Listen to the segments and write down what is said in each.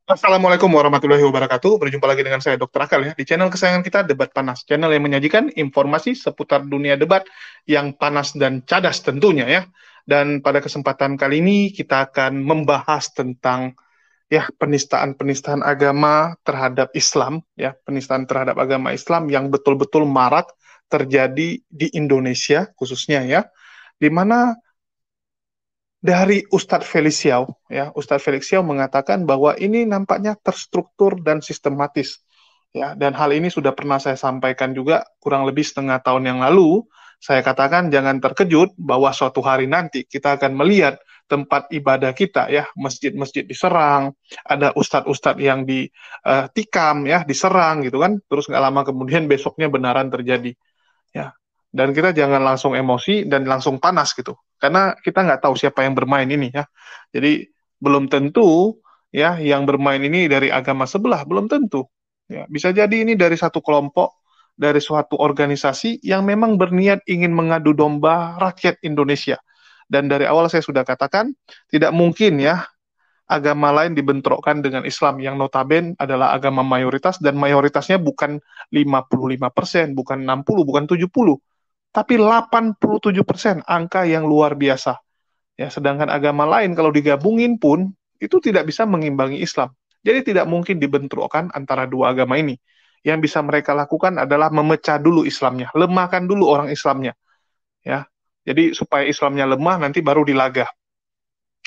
Assalamualaikum warahmatullahi wabarakatuh. Berjumpa lagi dengan saya Dr. Akal ya di channel kesayangan kita Debat Panas, channel yang menyajikan informasi seputar dunia debat yang panas dan cadas tentunya ya. Dan pada kesempatan kali ini kita akan membahas tentang ya penistaan-penistaan agama terhadap Islam ya, penistaan terhadap agama Islam yang betul-betul marak terjadi di Indonesia khususnya ya, di mana dari Ustadz Feliciau, ya, Ustadz Feliciau mengatakan bahwa ini nampaknya terstruktur dan sistematis, ya, dan hal ini sudah pernah saya sampaikan juga kurang lebih setengah tahun yang lalu. Saya katakan jangan terkejut bahwa suatu hari nanti kita akan melihat tempat ibadah kita, ya, masjid-masjid diserang, ada ustadz-ustadz yang ditikam, ya, diserang gitu kan, terus nggak lama kemudian besoknya benaran terjadi. Ya, dan kita jangan langsung emosi dan langsung panas gitu, karena kita nggak tahu siapa yang bermain ini ya. Jadi belum tentu ya yang bermain ini dari agama sebelah, belum tentu. Ya, bisa jadi ini dari satu kelompok, dari suatu organisasi yang memang berniat ingin mengadu domba rakyat Indonesia. Dan dari awal saya sudah katakan, tidak mungkin ya agama lain dibentrokkan dengan Islam yang notaben adalah agama mayoritas dan mayoritasnya bukan 55%, bukan 60, bukan 70, tapi 87%, angka yang luar biasa. Ya, sedangkan agama lain kalau digabungin pun itu tidak bisa mengimbangi Islam. Jadi tidak mungkin dibentrokkan antara dua agama ini. Yang bisa mereka lakukan adalah memecah dulu Islamnya, lemahkan dulu orang Islamnya, ya. Jadi supaya Islamnya lemah nanti baru dilagah.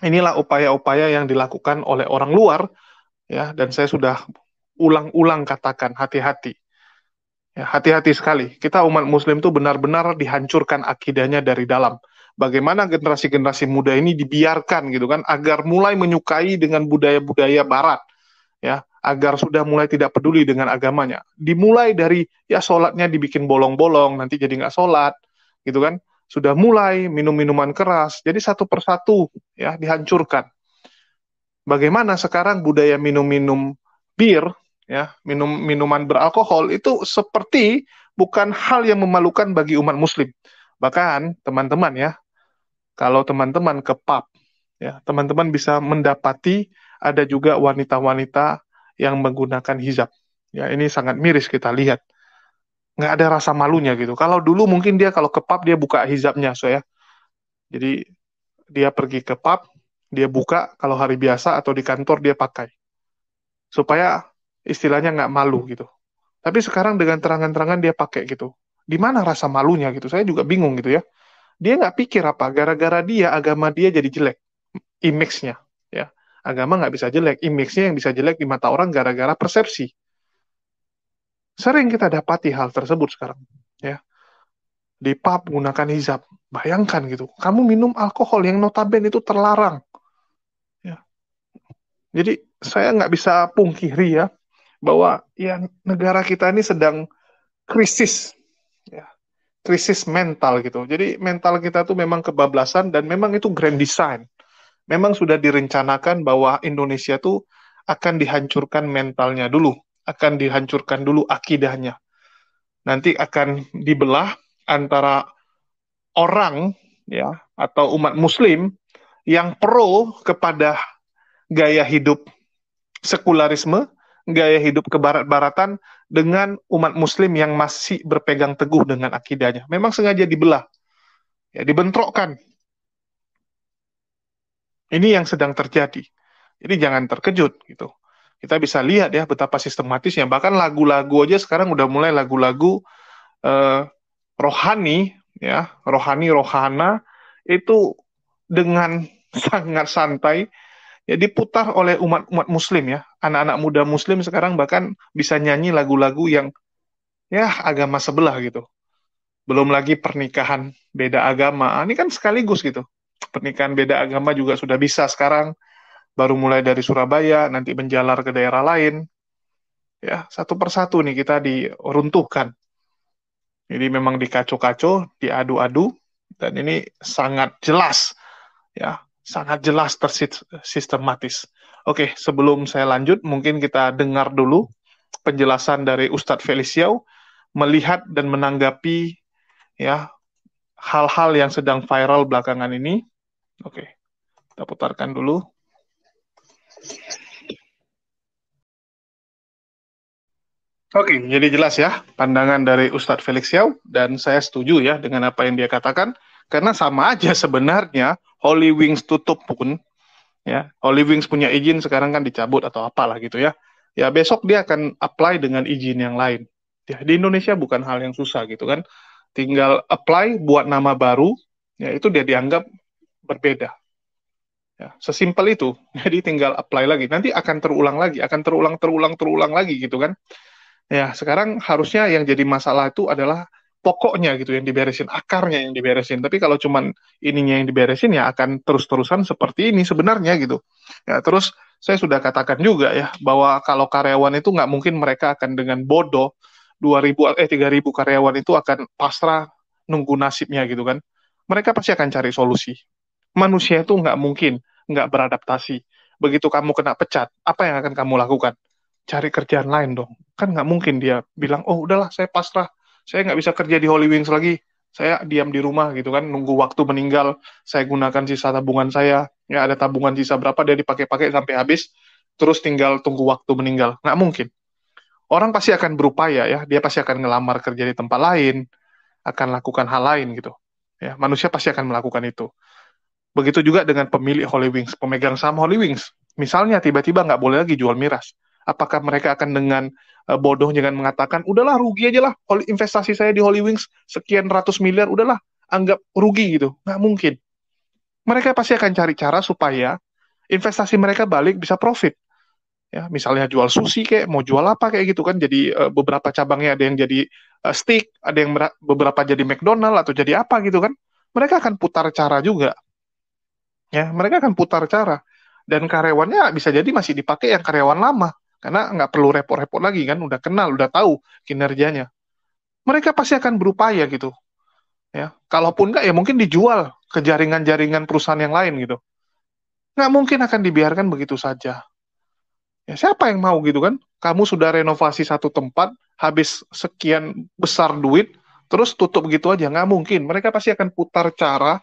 Inilah upaya-upaya yang dilakukan oleh orang luar, ya, dan saya sudah ulang-ulang katakan hati-hati. Ya, hati-hati sekali. Kita umat muslim itu benar-benar dihancurkan akidahnya dari dalam. Bagaimana generasi-generasi muda ini dibiarkan gitu kan agar mulai menyukai dengan budaya-budaya barat, ya, agar sudah mulai tidak peduli dengan agamanya. Dimulai dari ya sholatnya dibikin bolong-bolong, nanti jadi nggak sholat, gitu kan. Sudah mulai minum minuman keras, jadi satu persatu ya dihancurkan. Bagaimana sekarang budaya minum-minum bir, ya, minum minuman beralkohol itu seperti bukan hal yang memalukan bagi umat muslim. Bahkan teman-teman ya, kalau teman-teman ke pub, ya, teman-teman bisa mendapati ada juga wanita-wanita yang menggunakan hijab. Ya, ini sangat miris kita lihat. Nggak ada rasa malunya gitu. Kalau dulu mungkin dia kalau ke pub dia buka hijabnya, so ya. Jadi dia pergi ke pub, dia buka kalau hari biasa atau di kantor dia pakai supaya istilahnya nggak malu gitu. Tapi sekarang dengan terangan-terangan dia pakai gitu. Di mana rasa malunya gitu? Saya juga bingung gitu ya. Dia nggak pikir apa, gara-gara dia agama dia jadi jelek, image-nya. Ya, agama nggak bisa jelek, image-nya yang bisa jelek di mata orang gara-gara persepsi. Sering kita dapati hal tersebut sekarang. Ya, di pub menggunakan hijab. Bayangkan gitu, kamu minum alkohol yang notabene itu terlarang. Ya, jadi saya nggak bisa pungkiri ya bahwa ya negara kita ini sedang krisis, ya, krisis mental gitu. Jadi mental kita tuh memang kebablasan dan memang itu grand design. Memang sudah direncanakan bahwa Indonesia tuh akan dihancurkan mentalnya dulu, akan dihancurkan dulu akidahnya. Nanti akan dibelah antara orang ya atau umat muslim yang pro kepada gaya hidup sekularisme, gaya hidup kebarat-baratan dengan umat muslim yang masih berpegang teguh dengan akidahnya. Memang sengaja dibelah, ya, dibentrokkan. Ini yang sedang terjadi. Jadi jangan terkejut gitu. Kita bisa lihat ya betapa sistematisnya. Bahkan lagu-lagu aja sekarang udah mulai lagu-lagu eh, rohani, ya, rohana itu dengan sangat santai ya diputar oleh umat-umat muslim ya. Anak-anak muda muslim sekarang bahkan bisa nyanyi lagu-lagu yang ya agama sebelah gitu. Belum lagi pernikahan beda agama. Ini kan sekaligus gitu. Pernikahan beda agama juga sudah bisa sekarang. Baru mulai dari Surabaya, nanti menjalar ke daerah lain. Ya, satu persatu nih kita diruntuhkan. Jadi memang dikacau-kacau, diadu-adu, dan ini sangat jelas, ya, sangat jelas tersistematis. Oke, sebelum saya lanjut, mungkin kita dengar dulu penjelasan dari Ustadz Feliciau melihat dan menanggapi ya hal-hal yang sedang viral belakangan ini. Oke, kita putarkan dulu. Oke, jadi jelas ya pandangan dari Ustadz Felix Yao dan saya setuju ya dengan apa yang dia katakan karena sama aja sebenarnya Holy Wings tutup pun ya Holy Wings punya izin sekarang kan dicabut atau apalah gitu ya. Ya besok dia akan apply dengan izin yang lain. Ya di Indonesia bukan hal yang susah gitu kan. Tinggal apply buat nama baru ya itu dia dianggap berbeda. Ya, sesimpel itu. Jadi tinggal apply lagi. Nanti akan terulang lagi, akan terulang lagi gitu kan. Ya, sekarang harusnya yang jadi masalah itu adalah pokoknya gitu yang diberesin, akarnya yang diberesin. Tapi kalau cuman ininya yang diberesin ya akan terus-terusan seperti ini sebenarnya gitu. Ya, terus saya sudah katakan juga ya bahwa kalau karyawan itu nggak mungkin mereka akan dengan bodoh 3.000 karyawan itu akan pasrah nunggu nasibnya gitu kan. Mereka pasti akan cari solusi. Manusia itu nggak mungkin nggak beradaptasi. Begitu kamu kena pecat, apa yang akan kamu lakukan? Cari kerjaan lain dong. Kan nggak mungkin dia bilang, oh udahlah saya pasrah, saya nggak bisa kerja di Holy Wings lagi, saya diam di rumah gitu kan, nunggu waktu meninggal, saya gunakan sisa tabungan saya, ya ada tabungan sisa berapa dia dipakai-pakai sampai habis, terus tinggal tunggu waktu meninggal. Nggak mungkin. Orang pasti akan berupaya ya, dia pasti akan ngelamar kerja di tempat lain, akan lakukan hal lain gitu. Ya, manusia pasti akan melakukan itu. Begitu juga dengan pemilik Holy Wings, pemegang saham Holy Wings. Misalnya tiba-tiba nggak boleh lagi jual miras. Apakah mereka akan dengan bodoh dengan mengatakan, udahlah rugi aja lah, investasi saya di Holy Wings sekian ratus miliar, udahlah, anggap rugi gitu. Nggak mungkin. Mereka pasti akan cari cara supaya investasi mereka balik bisa profit. Ya, misalnya jual sushi kayak, mau jual apa kayak gitu kan. Jadi beberapa cabangnya ada yang jadi steak, ada yang beberapa jadi McDonald atau jadi apa gitu kan. Mereka akan putar cara juga. Ya, mereka akan putar cara. Dan karyawannya bisa jadi masih dipakai yang karyawan lama. Karena nggak perlu repot-repot lagi kan, udah kenal, udah tahu kinerjanya. Mereka pasti akan berupaya gitu. Ya, kalaupun nggak ya mungkin dijual ke jaringan-jaringan perusahaan yang lain gitu. Nggak mungkin akan dibiarkan begitu saja. Ya, siapa yang mau gitu kan? Kamu sudah renovasi satu tempat, habis sekian besar duit, terus tutup gitu aja. Nggak mungkin. Mereka pasti akan putar cara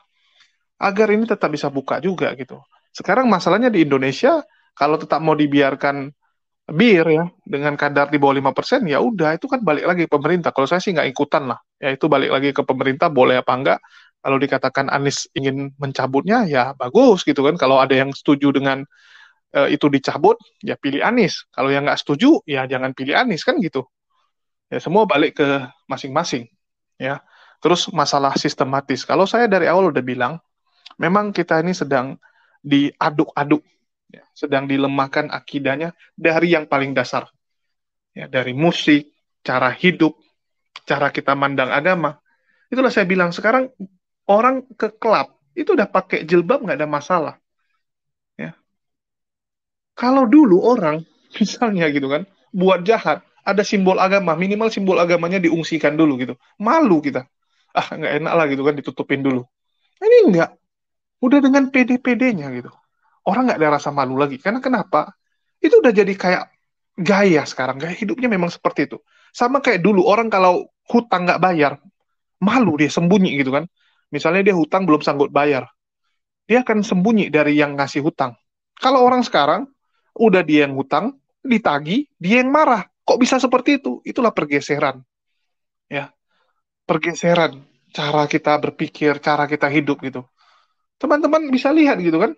agar ini tetap bisa buka juga gitu. Sekarang masalahnya di Indonesia, kalau tetap mau dibiarkan bir ya dengan kadar di bawah 5%, ya udah itu kan balik lagi ke pemerintah. Kalau saya sih nggak ikutan lah. Ya itu balik lagi ke pemerintah boleh apa enggak. Kalau dikatakan Anies ingin mencabutnya ya bagus gitu kan. Kalau ada yang setuju dengan itu dicabut, ya pilih Anies. Kalau yang nggak setuju, ya jangan pilih Anies kan gitu. Ya semua balik ke masing-masing ya. Terus masalah sistematis. Kalau saya dari awal udah bilang memang kita ini sedang diaduk-aduk, ya, sedang dilemahkan akidahnya dari yang paling dasar, ya, dari musik, cara hidup, cara kita mandang agama. Itulah saya bilang sekarang orang ke klub itu udah pakai jilbab nggak ada masalah. Ya. Kalau dulu orang misalnya gitu kan buat jahat, ada simbol agama, minimal simbol agamanya diungsikan dulu gitu. Malu kita. Ah nggak enak lah gitu kan ditutupin dulu. Ini enggak, udah dengan pede-pedenya gitu. Orang nggak ada rasa malu lagi. Karena kenapa? Itu udah jadi kayak gaya sekarang. Gaya hidupnya memang seperti itu. Sama kayak dulu, orang kalau hutang nggak bayar, malu dia sembunyi gitu kan. Misalnya dia hutang belum sanggup bayar. Dia akan sembunyi dari yang ngasih hutang. Kalau orang sekarang, udah dia yang hutang, ditagih, dia yang marah. Kok bisa seperti itu? Itulah pergeseran. Ya, pergeseran. Cara kita berpikir, cara kita hidup gitu. Teman-teman bisa lihat gitu kan.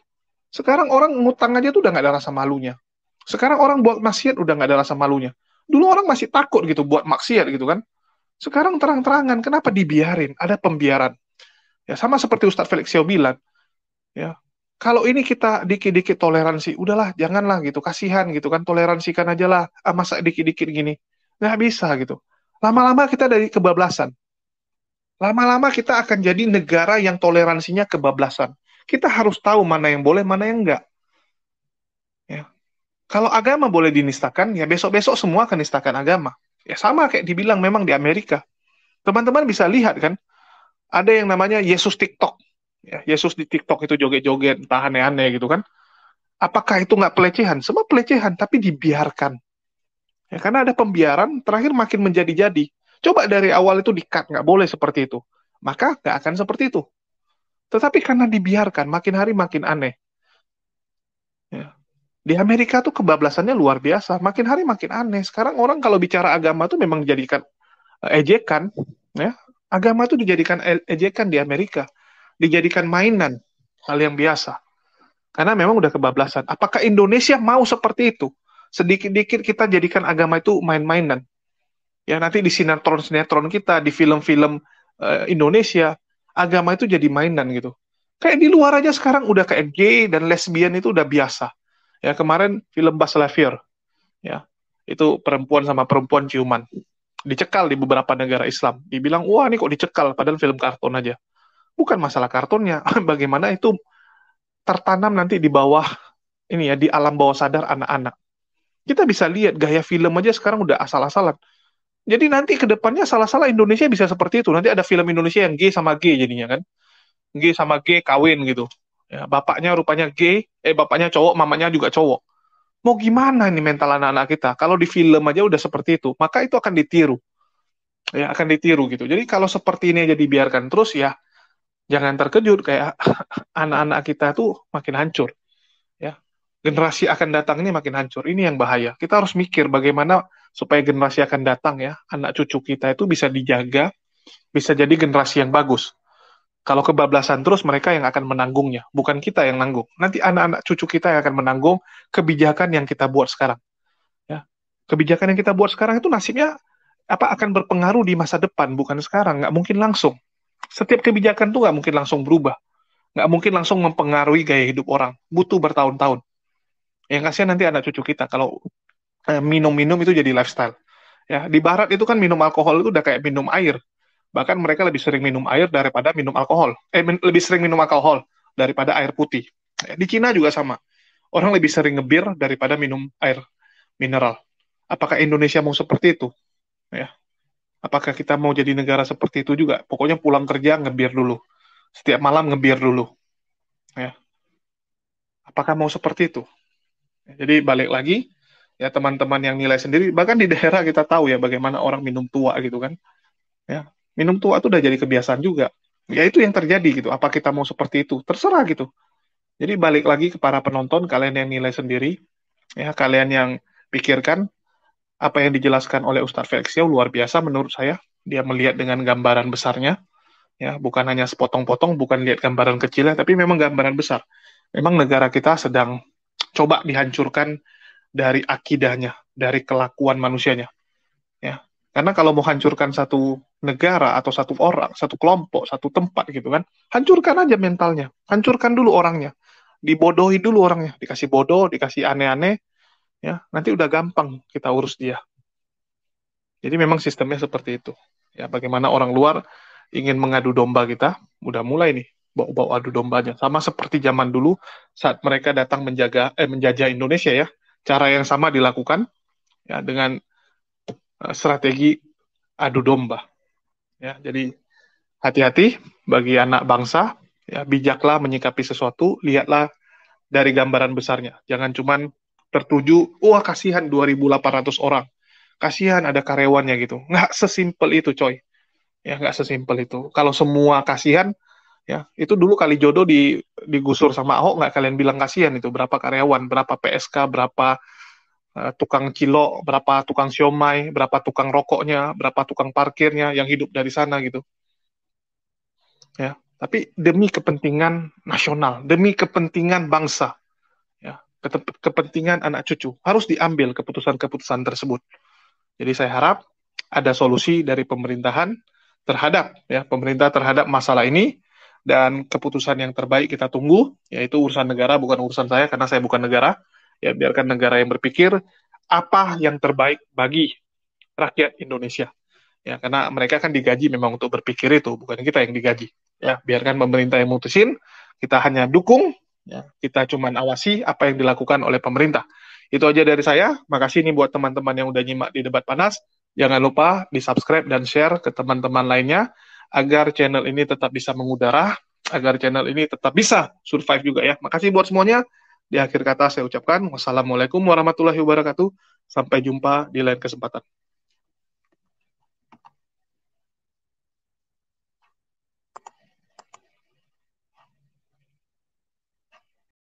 Sekarang orang ngutang aja tuh udah nggak ada rasa malunya. Sekarang orang buat maksiat udah nggak ada rasa malunya. Dulu orang masih takut gitu buat maksiat gitu kan. Sekarang terang-terangan, kenapa dibiarin? Ada pembiaran. Ya sama seperti Ustadz Felix Xiao bilang, ya. Kalau ini kita dikit-dikit toleransi, udahlah janganlah gitu, kasihan gitu kan, toleransikan aja lah, masa dikit-dikit gini. Nggak bisa gitu. Lama-lama kita dari kebablasan. Lama-lama kita akan jadi negara yang toleransinya kebablasan. Kita harus tahu mana yang boleh, mana yang enggak. Ya. Kalau agama boleh dinistakan, ya besok-besok semua akan nistakan agama. Ya sama kayak dibilang memang di Amerika. Teman-teman bisa lihat kan, ada yang namanya Yesus TikTok. Ya, Yesus di TikTok itu joget-joget, entah aneh-aneh gitu kan. Apakah itu nggak pelecehan? Semua pelecehan, tapi dibiarkan. Ya, karena ada pembiaran, terakhir makin menjadi-jadi. Coba dari awal itu di-cut, nggak boleh seperti itu. Maka nggak akan seperti itu. Tetapi karena dibiarkan, makin hari makin aneh. Ya. Di Amerika tuh kebablasannya luar biasa, makin hari makin aneh. Sekarang orang kalau bicara agama tuh memang dijadikan ejekan, ya. Agama tuh dijadikan ejekan di Amerika, dijadikan mainan, hal yang biasa. Karena memang udah kebablasan. Apakah Indonesia mau seperti itu? Sedikit-dikit kita jadikan agama itu main-mainan. Ya nanti di sinetron-sinetron kita, di film-film Indonesia, agama itu jadi mainan gitu. Kayak di luar aja sekarang udah kayak gay dan lesbian itu udah biasa. Ya kemarin film Buzz Lightyear, ya itu perempuan sama perempuan ciuman, dicekal di beberapa negara Islam. Dibilang wah ini kok dicekal, padahal film kartun aja. Bukan masalah kartunnya, bagaimana itu tertanam nanti di bawah ini ya di alam bawah sadar anak-anak. Kita bisa lihat gaya film aja sekarang udah asal-asalan. Jadi nanti ke depannya salah-salah Indonesia bisa seperti itu. Nanti ada film Indonesia yang gay sama gay jadinya kan. Gay sama gay kawin gitu. Ya, bapaknya rupanya gay, bapaknya cowok, mamanya juga cowok. Mau gimana ini mental anak-anak kita? Kalau di film aja udah seperti itu, maka itu akan ditiru. Ya, akan ditiru gitu. Jadi kalau seperti ini aja dibiarkan terus ya, jangan terkejut kayak anak-anak kita tuh makin hancur. Ya, generasi akan datang ini makin hancur. Ini yang bahaya. Kita harus mikir bagaimana supaya generasi akan datang ya, anak cucu kita itu bisa dijaga, bisa jadi generasi yang bagus. Kalau kebablasan terus mereka yang akan menanggungnya, bukan kita yang nanggung. Nanti anak-anak cucu kita yang akan menanggung kebijakan yang kita buat sekarang. Ya, kebijakan yang kita buat sekarang itu nasibnya apa akan berpengaruh di masa depan, bukan sekarang. Nggak mungkin langsung. Setiap kebijakan tuh nggak mungkin langsung berubah, nggak mungkin langsung mempengaruhi gaya hidup orang. Butuh bertahun-tahun. Yang kasihan nanti anak cucu kita kalau minum-minum itu jadi lifestyle. Ya, di barat itu kan minum alkohol itu udah kayak minum air. Bahkan mereka lebih sering minum air daripada minum alkohol. Lebih sering minum alkohol daripada air putih. Ya, di Cina juga sama. Orang lebih sering ngebir daripada minum air mineral. Apakah Indonesia mau seperti itu? Ya. Apakah kita mau jadi negara seperti itu juga? Pokoknya pulang kerja ngebir dulu. Setiap malam ngebir dulu. Ya. Apakah mau seperti itu? Jadi balik lagi, ya teman-teman yang nilai sendiri, bahkan di daerah kita tahu ya bagaimana orang minum tua gitu kan. Ya, minum tua itu udah jadi kebiasaan juga. Ya itu yang terjadi gitu. Apa kita mau seperti itu? Terserah gitu. Jadi balik lagi ke para penonton, kalian yang nilai sendiri, ya kalian yang pikirkan apa yang dijelaskan oleh Ustadz Felix Yau luar biasa menurut saya. Dia melihat dengan gambaran besarnya, ya bukan hanya sepotong-potong, bukan lihat gambaran kecilnya, tapi memang gambaran besar. Memang negara kita sedang coba dihancurkan dari akidahnya, dari kelakuan manusianya. Ya, karena kalau mau hancurkan satu negara atau satu orang, satu kelompok, satu tempat gitu kan, hancurkan aja mentalnya, hancurkan dulu orangnya, dibodohi dulu orangnya, dikasih bodoh, dikasih aneh-aneh, ya nanti udah gampang kita urus dia. Jadi memang sistemnya seperti itu. Ya, bagaimana orang luar ingin mengadu domba kita, udah mulai nih bawa-bawa adu dombanya. Sama seperti zaman dulu saat mereka datang menjajah Indonesia ya. Cara yang sama dilakukan ya dengan strategi adu domba. Ya, jadi hati-hati bagi anak bangsa, ya bijaklah menyikapi sesuatu, lihatlah dari gambaran besarnya. Jangan cuman tertuju, wah kasihan 2.800 orang. Kasihan ada karyawannya gitu. Nggak sesimpel itu, coy. Ya, nggak sesimpel itu. Kalau semua kasihan, ya itu dulu kali jodoh digusur sama Ahok, nggak kalian bilang kasihan itu. Berapa karyawan, berapa PSK, berapa tukang cilok, berapa tukang siomay, berapa tukang rokoknya, berapa tukang parkirnya yang hidup dari sana gitu. Ya, tapi demi kepentingan nasional, demi kepentingan bangsa, ya, kepentingan anak cucu harus diambil keputusan-keputusan tersebut. Jadi saya harap ada solusi dari pemerintahan terhadap ya pemerintah terhadap masalah ini dan keputusan yang terbaik kita tunggu yaitu urusan negara bukan urusan saya karena saya bukan negara. Ya biarkan negara yang berpikir apa yang terbaik bagi rakyat Indonesia. Ya, karena mereka kan digaji memang untuk berpikir itu, bukan kita yang digaji. Ya, biarkan pemerintah yang mutusin, kita hanya dukung, ya, kita cuma awasi apa yang dilakukan oleh pemerintah. Itu aja dari saya. Makasih nih buat teman-teman yang udah nyimak di debat panas. Jangan lupa di-subscribe dan share ke teman-teman lainnya agar channel ini tetap bisa mengudara, agar channel ini tetap bisa survive juga ya. Makasih buat semuanya. Di akhir kata saya ucapkan wassalamualaikum warahmatullahi wabarakatuh. Sampai jumpa di lain kesempatan.